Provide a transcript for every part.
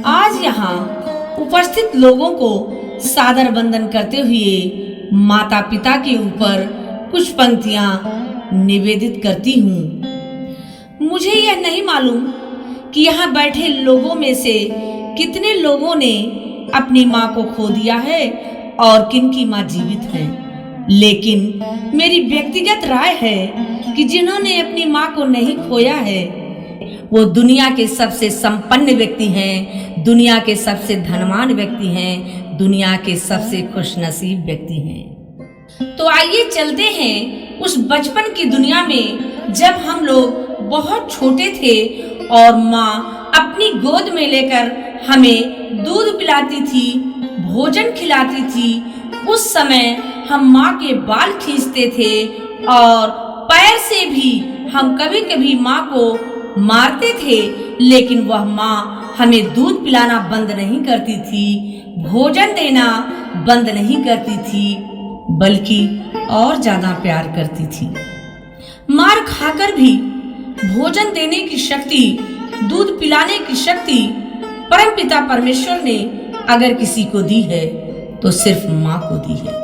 आज यहाँ उपस्थित लोगों को सादर वंदन करते हुए माता पिता के ऊपर कुछ पंक्तियां निवेदित करती हूँ। मुझे यह नहीं मालूम कि यहाँ बैठे लोगों में से कितने लोगों ने अपनी माँ को खो दिया है और किन की माँ जीवित है, लेकिन मेरी व्यक्तिगत राय है कि जिन्होंने अपनी माँ को नहीं खोया है वो दुनिया के सबसे संपन्न व्यक्ति हैं, दुनिया के सबसे धनवान व्यक्ति हैं, दुनिया के सबसे खुशनसीब व्यक्ति हैं। तो आइए चलते हैं उस बचपन की दुनिया में जब हम लोग बहुत छोटे थे और माँ अपनी गोद में लेकर हमें दूध पिलाती थी, भोजन खिलाती थी। उस समय हम माँ के बाल खींचते थे और पैर से भी हम कभी कभी माँ को मारते थे, लेकिन वह माँ हमें दूध पिलाना बंद नहीं करती थी, भोजन देना बंद नहीं करती थी, बल्कि और ज्यादा प्यार करती थी। मार खाकर भी भोजन देने की शक्ति, दूध पिलाने की शक्ति परमपिता परमेश्वर ने अगर किसी को दी है तो सिर्फ माँ को दी है।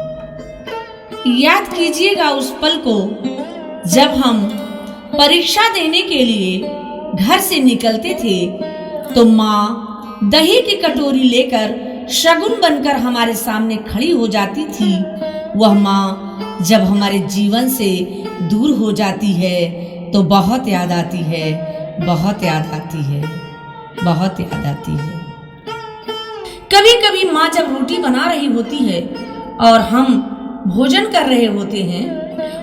याद कीजिएगा उस पल को जब हम परीक्षा देने के लिए घर से निकलते थे तो माँ दही की कटोरी लेकर शगुन बनकर हमारे सामने खड़ी हो जाती थी। वह माँ जब हमारे जीवन से दूर हो जाती है तो बहुत याद आती है, बहुत याद आती है, बहुत याद आती है। कभी कभी माँ जब रोटी बना रही होती है और हम भोजन कर रहे होते हैं,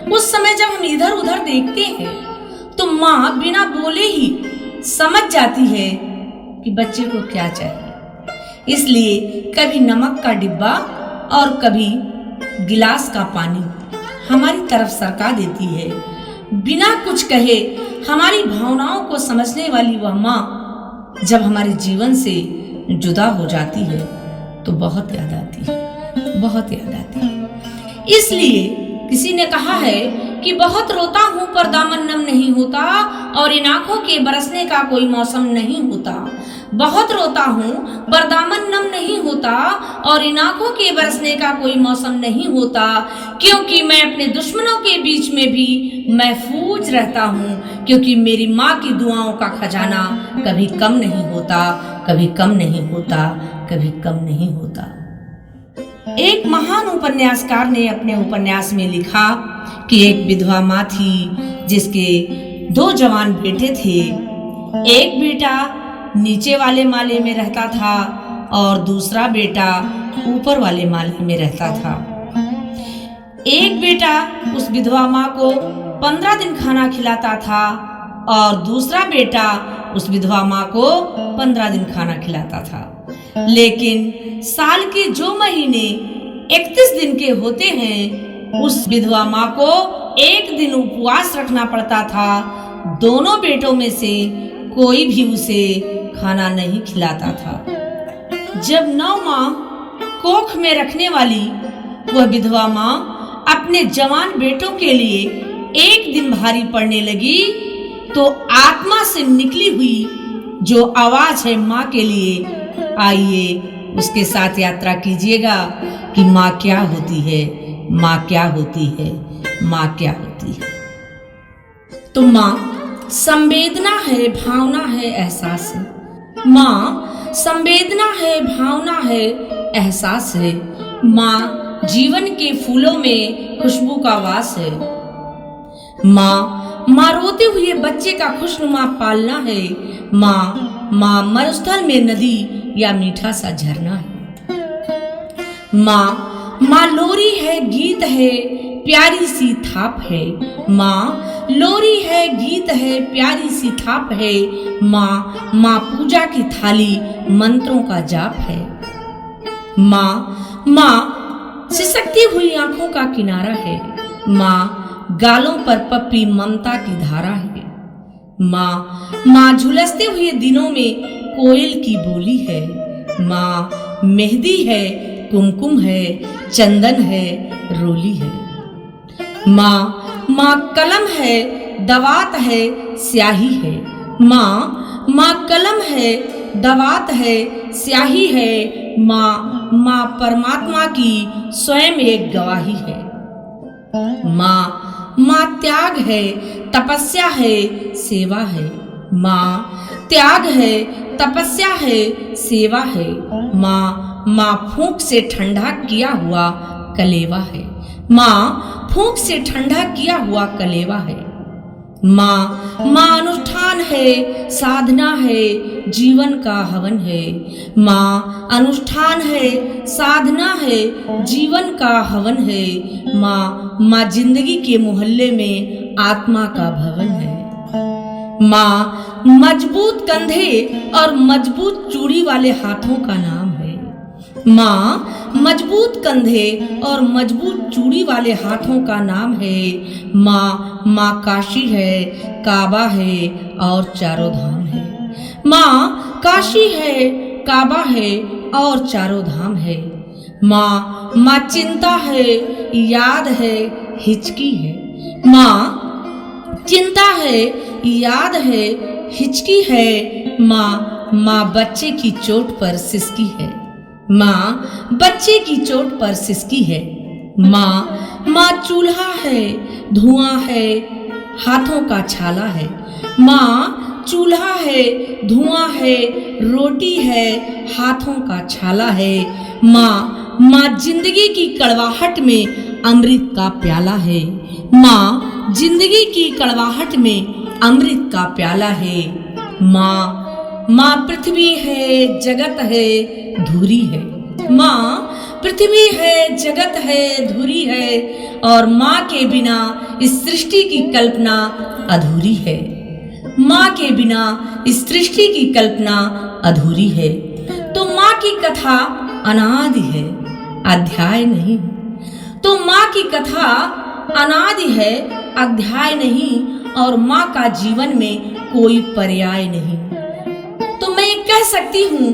उस समय जब हम इधर उधर देखते हैं तो माँ बिना बोले ही समझ जाती है कि बच्चे को क्या चाहिए। इसलिए कभी नमक का डिब्बा और कभी गिलास का पानी हमारी तरफ सरका देती है। बिना कुछ कहे हमारी भावनाओं को समझने वाली वह माँ जब हमारे जीवन से जुदा हो जाती है तो बहुत याद आती है, बहुत याद आती है। इसलिए किसी ने कहा है कि बहुत रोता हूँ पर दामन नम नहीं होता और इन आंखों के बरसने का कोई मौसम नहीं होता। बहुत रोता हूँ पर दामन नम नहीं होता और इन आंखों के बरसने का कोई मौसम नहीं होता, क्योंकि मैं अपने दुश्मनों के बीच में भी महफूज रहता हूँ, क्योंकि मेरी माँ की दुआओं का खजाना कभी कम नहीं होता, कभी कम नहीं होता, कभी कम नहीं होता। एक महान उपन्यासकार ने अपने उपन्यास में लिखा कि एक विधवा माँ थी जिसके 2 जवान बेटे थे। एक बेटा नीचे वाले माले में रहता था और दूसरा बेटा ऊपर वाले माले में रहता था। एक बेटा उस विधवा माँ को 15 दिन खाना खिलाता था और दूसरा बेटा उस विधवा माँ को 15 दिन खाना खिलाता था। लेकिन साल के जो महीने 31 दिन के होते हैं उस विधवा माँ को एक दिन उपवास रखना पड़ता था। दोनों बेटों में से कोई भी उसे खाना नहीं खिलाता था। जब 9 माह कोख में रखने वाली वह विधवा माँ अपने जवान बेटों के लिए एक दिन भारी पड़ने लगी तो आत्मा से निकली हुई जो आवाज है माँ के लिए, आइए उसके साथ यात्रा कीजिएगा कि माँ क्या होती है, माँ क्या होती है, माँ क्या होती है। तो माँ संवेदना है, भावना है, एहसास है। माँ संवेदना है, भावना है, एहसास है। माँ जीवन के फूलों में खुशबू का वास है। माँ रोते हुए बच्चे का खुशनुमा पालना है। माँ मरुस्थल में नदी या मीठा सा झरना है। माँ लोरी है, गीत है, प्यारी सी थाप है। माँ लोरी है, गीत है, प्यारी सी थाप है। माँ पूजा की थाली, मंत्रों का जाप है। माँ सिसकती हुई आंखों का किनारा है। माँ गालों पर पप्पी ममता की धारा है। माँ झुलसते हुए दिनों में कोयल की बोली है। माँ मेहंदी है, कुमकुम है, चंदन है, रोली है। माँ कलम है, दवात है, स्याही है। माँ माँ कलम है, दवात है, स्याही है। माँ परमात्मा की स्वयं एक गवाही है। माँ त्याग है, तपस्या है, सेवा है। माँ त्याग है, तपस्या है, सेवा है। माँ फूंक से ठंडा किया हुआ कलेवा है। माँ फूंक से ठंडा किया हुआ कलेवा है। माँ अनुष्ठान है, साधना है, जीवन का हवन है। माँ अनुष्ठान है, साधना है, जीवन का हवन है। माँ जिंदगी के मोहल्ले में आत्मा का भवन है। माँ मजबूत कंधे और मजबूत चूड़ी वाले हाथों का नाम है। माँ मजबूत कंधे और मजबूत चूड़ी वाले हाथों का नाम है। माँ काशी है, काबा है और चारों धाम है। माँ काशी है, काबा है और चारों धाम है। माँ चिंता है, याद है, हिचकी है। माँ चिंता है, याद है, हिचकी है। माँ बच्चे की चोट पर सिसकी है। माँ बच्चे की चोट पर सिसकी है। माँ चूल्हा है, धुआं है, हाथों का छाला है। माँ चूल्हा है, धुआं है, रोटी है, हाथों का छाला है। माँ जिंदगी की कड़वाहट में अमृत का प्याला है। माँ जिंदगी की कड़वाहट में अमृत का प्याला है। माँ पृथ्वी है, जगत है, धुरी है। माँ पृथ्वी है, जगत है, धुरी है और माँ के बिना इस सृष्टि की कल्पना अधूरी है। माँ के बिना इस सृष्टि की कल्पना अधूरी है। तो माँ की कथा अनादि है, अध्याय नहीं। तो माँ की कथा अनादि है, अध्याय नहीं और माँ का जीवन में कोई पर्याय नहीं। तो मैं ये कह सकती हूँ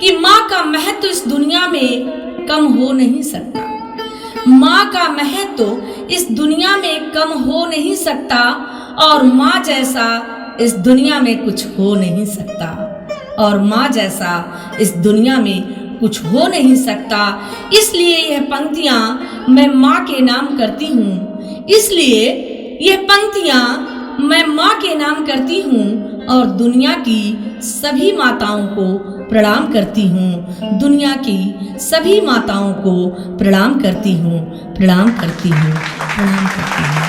कि माँ का महत्व इस दुनिया में कम हो नहीं सकता। माँ का महत्व इस दुनिया में कम हो नहीं सकता और माँ जैसा इस दुनिया में कुछ हो नहीं सकता और माँ जैसा इस दुनिया में कुछ हो नहीं सकता। इसलिए यह पंक्तियां मैं माँ के नाम करती हूँ। इसलिए यह पंक्तियां मैं माँ के नाम करती हूँ और दुनिया की सभी माताओं को प्रणाम करती हूँ। दुनिया की सभी माताओं को प्रणाम करती हूँ, प्रणाम करती हूँ, प्रणाम करती हूँ।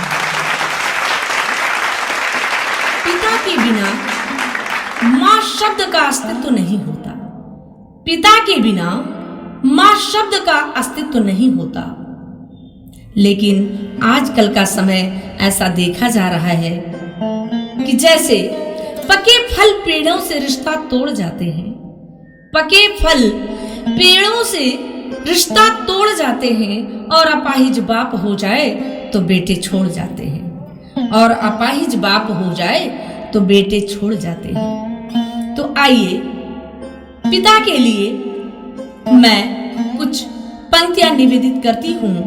पिता के बिना माँ शब्द का अस्तित्व नहीं होता। पिता के बिना माँ शब्द का अस्तित्व नहीं होता। लेकिन आजकल का समय ऐसा देखा जा रहा है कि जैसे पके फल पेड़ों से रिश्ता तोड़ जाते हैं। पके फल पेड़ों से रिश्ता तोड़ जाते हैं और अपाहिज बाप हो जाए तो बेटे छोड़ जाते हैं और अपाहिज बाप हो जाए तो बेटे छोड़ जाते हैं। तो आइए पिता के लिए मैं कुछ पंक्तियां निवेदित करती हूँ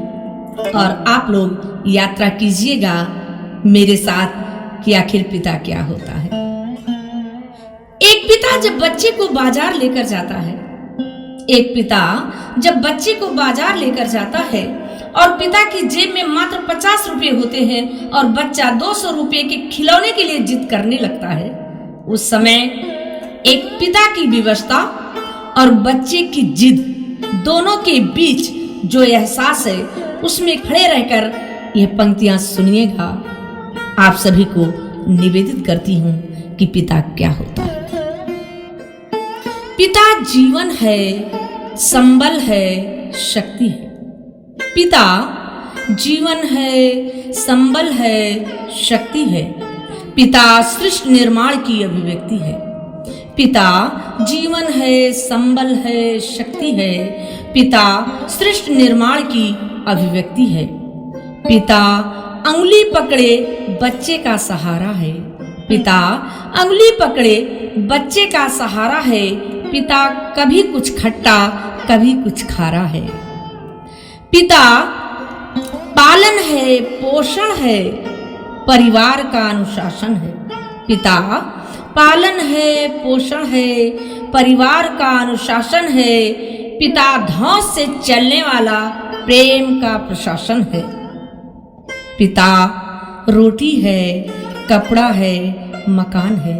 और आप लोग यात्रा कीजिएगा मेरे साथ कि आखिर पिता क्या होता है। एक पिता जब बच्चे को बाजार लेकर जाता है, एक पिता जब बच्चे को बाजार लेकर जाता है और पिता की जेब में मात्र 50 रुपए होते हैं और बच्चा 200 रुपए के खिलौने के लिए जिद करने लगता है, उस समय एक पिता की विवशता और बच्चे की जिद दोनों के बीच जो एहसास है उसमें खड़े रहकर यह पंक्तियां सुनिएगा। आप सभी को निवेदित करती हूं कि पिता क्या होता है। पिता जीवन है, संबल है, शक्ति है। पिता जीवन है, संबल है, शक्ति है। पिता सृष्टि निर्माण की अभिव्यक्ति है। पिता जीवन है, संबल है, शक्ति है। पिता सृष्टि निर्माण की अभिव्यक्ति है। पिता अंगुली पकड़े बच्चे का सहारा है। पिता अंगुली पकड़े बच्चे का सहारा है। पिता कभी कुछ खट्टा कभी कुछ खारा है। पिता पालन है, पोषण है, परिवार का अनुशासन है। पिता पालन है, पोषण है, परिवार का अनुशासन है। पिता धौंस से चलने वाला प्रेम का प्रशासन है। पिता रोटी है, कपड़ा है, मकान है।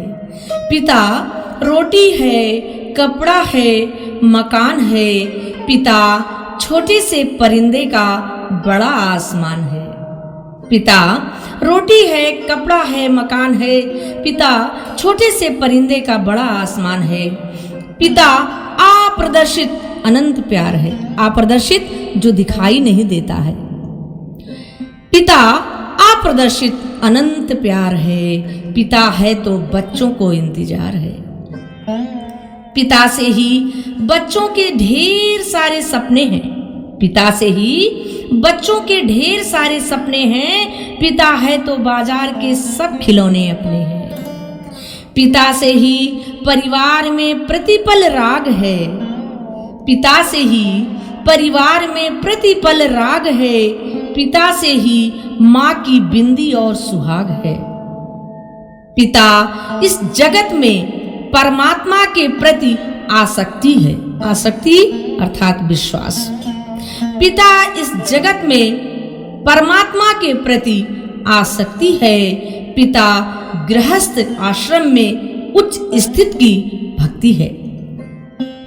पिता रोटी है, कपड़ा है, मकान है। पिता छोटे से परिंदे का बड़ा आसमान है। पिता रोटी है, कपड़ा है, मकान है। पिता छोटे से परिंदे का बड़ा आसमान है। पिता अप्रदर्शित अनंत प्यार है। अप्रदर्शित जो दिखाई नहीं देता है। पिता अप्रदर्शित अनंत प्यार है। पिता है तो बच्चों को इंतजार है। पिता से ही बच्चों के ढेर सारे सपने हैं। पिता से ही बच्चों के ढेर सारे सपने हैं। पिता है तो बाजार के सब खिलौने अपने हैं। पिता से ही परिवार में प्रतिपल राग है। पिता से ही परिवार में प्रतिपल राग है। पिता से ही माँ की बिंदी और सुहाग है। पिता इस जगत में परमात्मा के प्रति आसक्ति है। आसक्ति अर्थात विश्वास। पिता इस जगत में परमात्मा के प्रति आसक्ति है। पिता गृहस्थ आश्रम में उच्च स्थित की भक्ति है।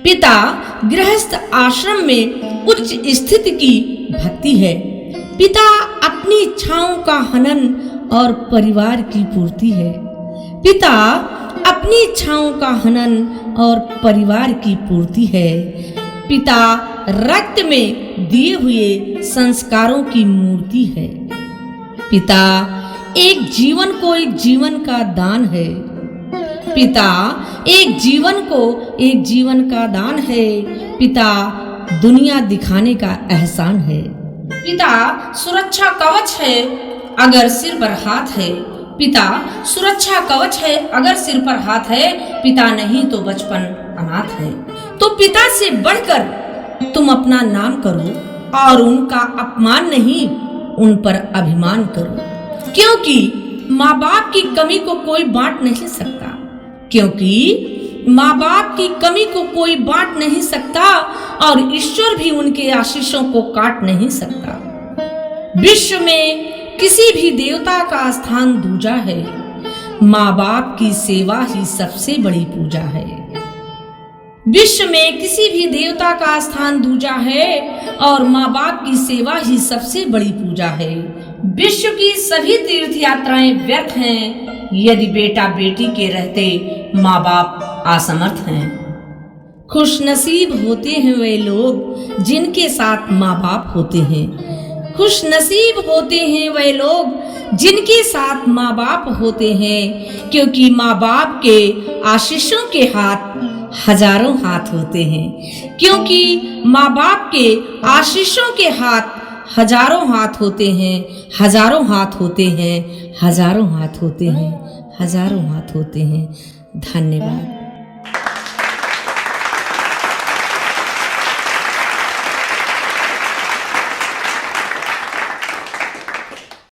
पिता गृहस्थ आश्रम में उच्च स्थित की भक्ति है। पिता अपनी इच्छाओं का हनन और परिवार की पूर्ति है। पिता अपनी इच्छाओं का हनन और परिवार की पूर्ति है। पिता रक्त में दिए हुए संस्कारों की मूर्ति है। पिता एक जीवन को एक जीवन का दान है। पिता एक जीवन को एक जीवन का दान है। पिता दुनिया दिखाने का एहसान है। पिता सुरक्षा कवच है अगर सिर पर हाथ है। पिता सुरक्षा कवच है अगर सिर पर हाथ है। पिता नहीं तो बचपन अनाथ है। तो पिता से बढ़कर तुम अपना नाम करो और उनका अपमान नहीं, उन पर अभिमान करो। क्योंकि माँ बाप की कमी को कोई बांट नहीं सकता। क्योंकि माँ बाप की कमी को कोई बांट नहीं सकता और ईश्वर भी उनके आशीषों को काट नहीं सकता। विश्व में किसी भी देवता का स्थान दूजा है। माँ बाप की सेवा ही सबसे बड़ी पूजा है। विश्व में किसी भी देवता का स्थान दूजा है और माँ बाप की सेवा ही सबसे बड़ी पूजा है। विश्व की सभी तीर्थ यात्राएं व्यर्थ हैं यदि बेटा बेटी के रहते माँ बाप असमर्थ हैं। खुशनसीब होते हैं वे लोग जिनके साथ माँ बाप होते हैं। खुशनसीब होते हैं वे लोग जिनके साथ माँ बाप होते हैं। क्योंकि माँ बाप के आशीषों के हाथ हजारों हाथ होते हैं। क्योंकि माँ बाप के आशीषों के हाथ हजारों हाथ होते हैं। हजारों हाथ होते हैं। हजारों हाथ होते हैं। हजारों हाथ होते हैं। धन्यवाद।